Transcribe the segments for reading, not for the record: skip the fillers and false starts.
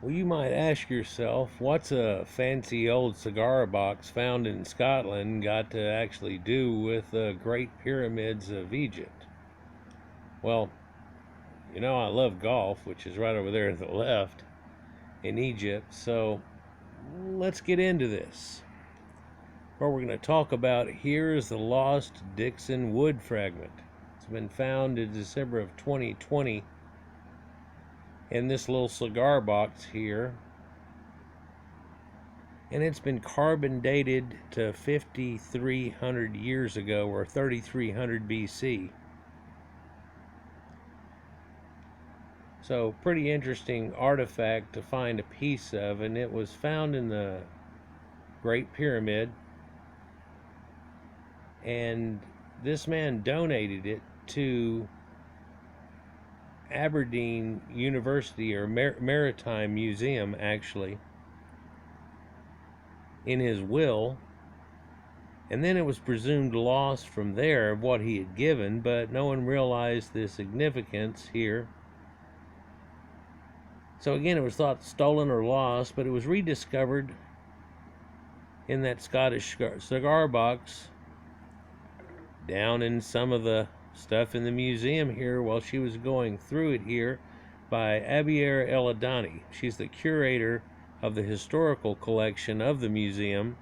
Well, you might ask yourself, what's a fancy old cigar box found in Scotland got to actually do with the Great Pyramids of Egypt? Well, you know I love golf, which is right over there to the left in Egypt, so let's get into this. What we're going to talk about here is the lost Dixon wood fragment. It's been found in December of 2020 in this little cigar box here, and it's been carbon dated to 5,300 years ago, or 3,300 BC. So pretty interesting artifact to find a piece of, and it was found in the Great Pyramid, and this man donated it to Aberdeen University, or Maritime Museum actually, in his will, and then it was presumed lost from there of what he had given, but no one realized the significance here. So again, it was thought stolen or lost, but it was rediscovered in that Scottish cigar box down in some of the stuff in the museum here while she was going through it here, by Aberdeen Scotland. She's the curator of the historical collection of the museum.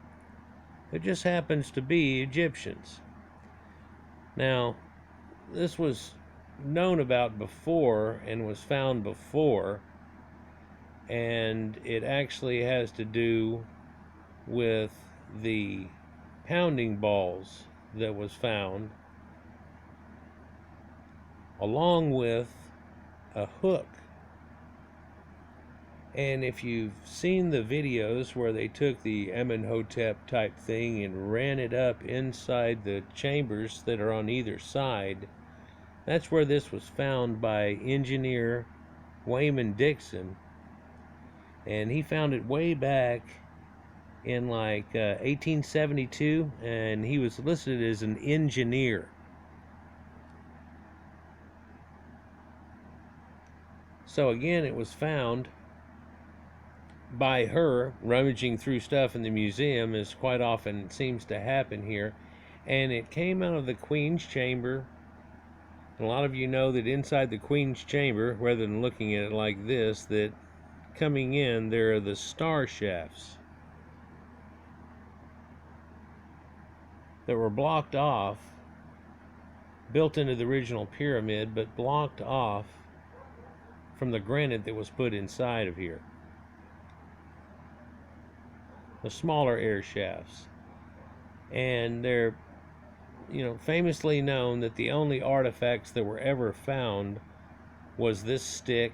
It just happens to be Egyptians. Now, this was known about before and was found before, and it actually has to do with the pounding balls that was found, along with a hook. And if you've seen the videos where they took the Amenhotep type thing and ran it up inside the chambers that are on either side, that's where this was found by engineer Wayman Dixon. And he found it way back in like 1872, and he was listed as an engineer. So again, it was found by her rummaging through stuff in the museum, as quite often seems to happen here, and it came out of the Queen's chamber. And a lot of you know that inside the Queen's chamber, rather than looking at it like this, that coming in there are the star shafts that were blocked off, built into the original pyramid, but blocked off from the granite that was put inside of here. The smaller air shafts. And they're, famously known that the only artifacts that were ever found was this stick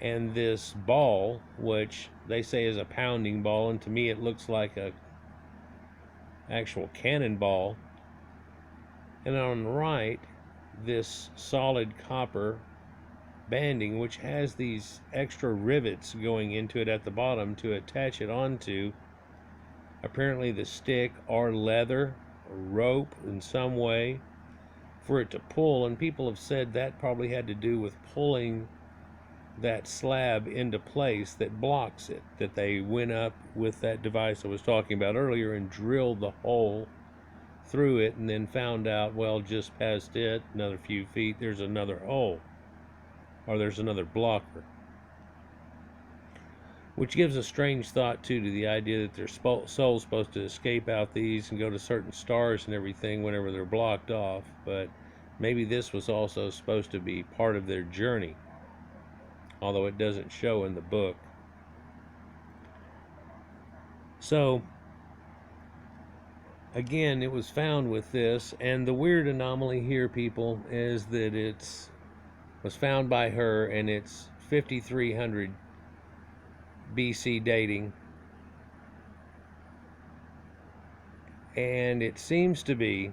and this ball, which they say is a pounding ball, and to me it looks like a actual cannonball. And on the right, this solid copper banding, which has these extra rivets going into it at the bottom to attach it onto apparently the stick or leather or rope in some way for it to pull. And people have said that probably had to do with pulling that slab into place that blocks it, that they went up with that device I was talking about earlier and drilled the hole through it, and then found out, well, just past it, another few feet, there's another hole, or there's another blocker. Which gives a strange thought too to the idea that their soul's supposed to escape out these and go to certain stars and everything whenever they're blocked off. But maybe this was also supposed to be part of their journey, although it doesn't show in the book. So again, it was found with this, and the weird anomaly here, people, is that it was found by her, and it's 5,300 BC dating, and it seems to be,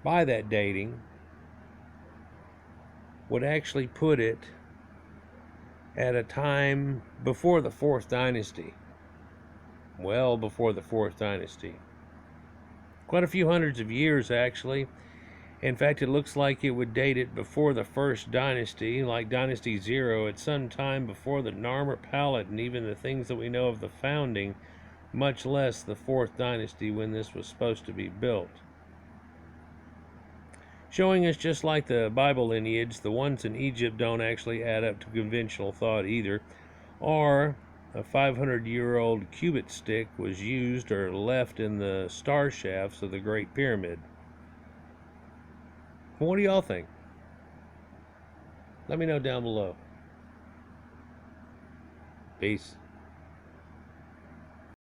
by that dating, would actually put it at a time before the 4th dynasty, well before the 4th dynasty, quite a few hundreds of years actually. In fact, it looks like it would date it before the first dynasty, like Dynasty 0, at some time before the Narmer palette and even the things that we know of the founding, much less the fourth dynasty when this was supposed to be built. Showing us, just like the Bible lineage, the ones in Egypt don't actually add up to conventional thought either, or a 500-year-old cubit stick was used or left in the star shafts of the Great Pyramid. What do y'all think? Let me know down below. Peace.